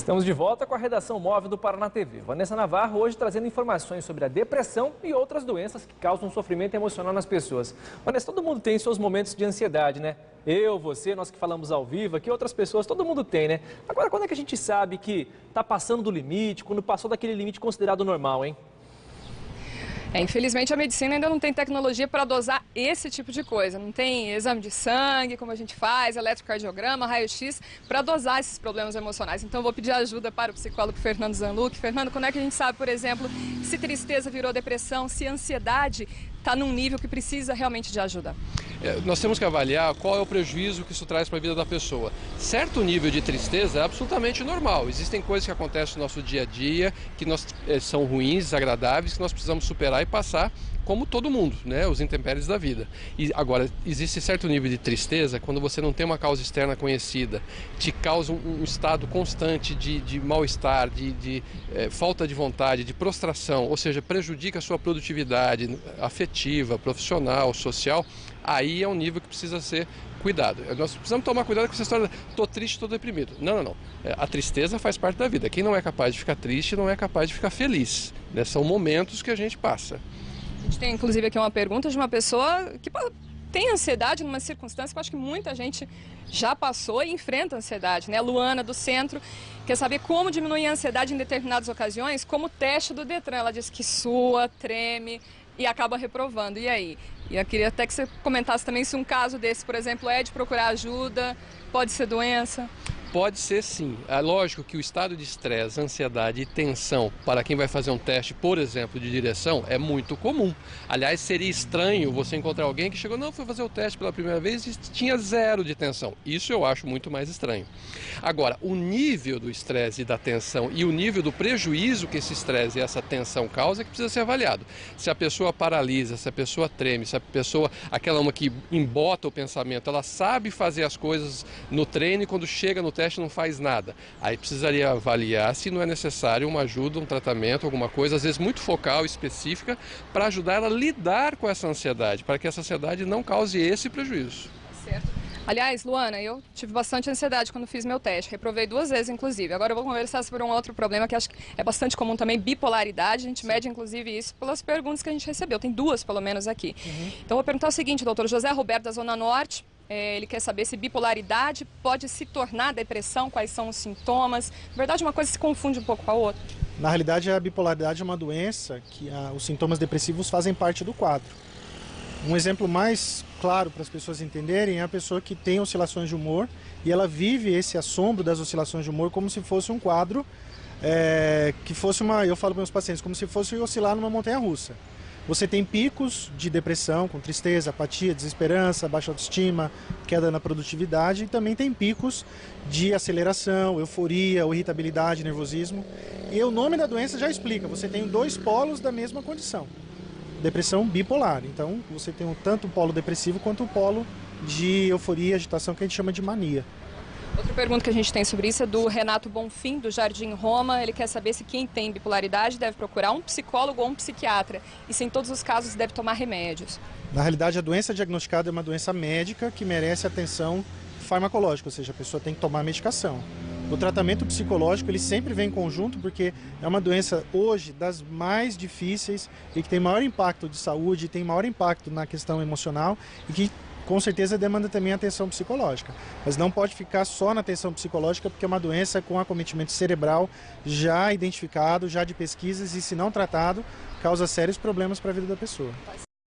Estamos de volta com a redação móvel do Paraná TV. Vanessa Navarro hoje trazendo informações sobre a depressão e outras doenças que causam sofrimento emocional nas pessoas. Vanessa, todo mundo tem seus momentos de ansiedade, né? Eu, você, nós que falamos ao vivo, aqui outras pessoas, todo mundo tem, né? Agora, quando é que a gente sabe que está passando do limite, quando passou daquele limite considerado normal, hein? Infelizmente a medicina ainda não tem tecnologia para dosar esse tipo de coisa. Não tem exame de sangue, como a gente faz, eletrocardiograma, raio-x, para dosar esses problemas emocionais. Então eu vou pedir ajuda para o psicólogo Fernando Zanluc. Fernando, quando é que a gente sabe, por exemplo, se tristeza virou depressão, se ansiedade está num nível que precisa realmente de ajuda? Nós temos que avaliar qual é o prejuízo que isso traz para a vida da pessoa. Certo nível de tristeza é absolutamente normal. Existem coisas que acontecem no nosso dia a dia, que são ruins, desagradáveis, que nós precisamos superar e passar como todo mundo, né? Os intempéries da vida. E agora, existe certo nível de tristeza quando você não tem uma causa externa conhecida, te causa um estado constante de mal-estar, de falta de vontade, de prostração, ou seja, prejudica a sua produtividade afetiva, profissional, social. Aí é um nível que precisa ser cuidado. Nós precisamos tomar cuidado com essa história de estou triste, estou deprimido. Não. A tristeza faz parte da vida. Quem não é capaz de ficar triste não é capaz de ficar feliz, né? São momentos que a gente passa. A gente tem inclusive aqui uma pergunta de uma pessoa que tem ansiedade numa circunstância que eu acho que muita gente já passou e enfrenta a ansiedade, né? Luana, do Centro, quer saber como diminuir a ansiedade em determinadas ocasiões, como o teste do Detran. Ela diz que sua, treme e acaba reprovando. E aí? E eu queria até que você comentasse também se um caso desse, por exemplo, é de procurar ajuda, pode ser doença. Pode ser sim. É lógico que o estado de estresse, ansiedade e tensão para quem vai fazer um teste, por exemplo, de direção, é muito comum. Aliás, seria estranho você encontrar alguém que chegou, foi fazer o teste pela primeira vez e tinha 0 de tensão. Isso eu acho muito mais estranho. Agora, o nível do estresse e da tensão e o nível do prejuízo que esse estresse e essa tensão causa é que precisa ser avaliado. Se a pessoa paralisa, se a pessoa treme, se a pessoa, aquela uma que embota o pensamento, ela sabe fazer as coisas no treino e quando chega no teste não faz nada. Aí precisaria avaliar se não é necessário uma ajuda, um tratamento, alguma coisa, às vezes muito focal, específica, para ajudar ela a lidar com essa ansiedade, para que essa ansiedade não cause esse prejuízo. Certo. Aliás, Luana, eu tive bastante ansiedade quando fiz meu teste, reprovei 2 vezes, inclusive. Agora eu vou conversar sobre um outro problema que acho que é bastante comum também, bipolaridade. A gente mede, inclusive, isso pelas perguntas que a gente recebeu. Tem 2, pelo menos, aqui. Então, eu vou perguntar o seguinte, doutor José Roberto, da Zona Norte. Ele quer saber se bipolaridade pode se tornar depressão, quais são os sintomas. Na verdade, uma coisa se confunde um pouco com a outra. Na realidade, a bipolaridade é uma doença que os sintomas depressivos fazem parte do quadro. Um exemplo mais claro para as pessoas entenderem é a pessoa que tem oscilações de humor e ela vive esse assombro das oscilações de humor como se fosse um quadro, que fosse eu falo para meus pacientes, como se fosse oscilar numa montanha-russa. Você tem picos de depressão, com tristeza, apatia, desesperança, baixa autoestima, queda na produtividade, e também tem picos de aceleração, euforia, irritabilidade, nervosismo. E o nome da doença já explica, você tem 2 polos da mesma condição. Depressão bipolar, então você tem tanto o polo depressivo quanto o polo de euforia, agitação, que a gente chama de mania. Outra pergunta que a gente tem sobre isso é do Renato Bonfim, do Jardim Roma. Ele quer saber se quem tem bipolaridade deve procurar um psicólogo ou um psiquiatra e se em todos os casos deve tomar remédios. Na realidade, a doença diagnosticada é uma doença médica que merece atenção farmacológica, ou seja, a pessoa tem que tomar medicação. O tratamento psicológico ele sempre vem em conjunto porque é uma doença hoje das mais difíceis e que tem maior impacto de saúde, tem maior impacto na questão emocional e que com certeza demanda também atenção psicológica. Mas não pode ficar só na atenção psicológica porque é uma doença com acometimento cerebral já identificado, já de pesquisas e se não tratado, causa sérios problemas para a vida da pessoa.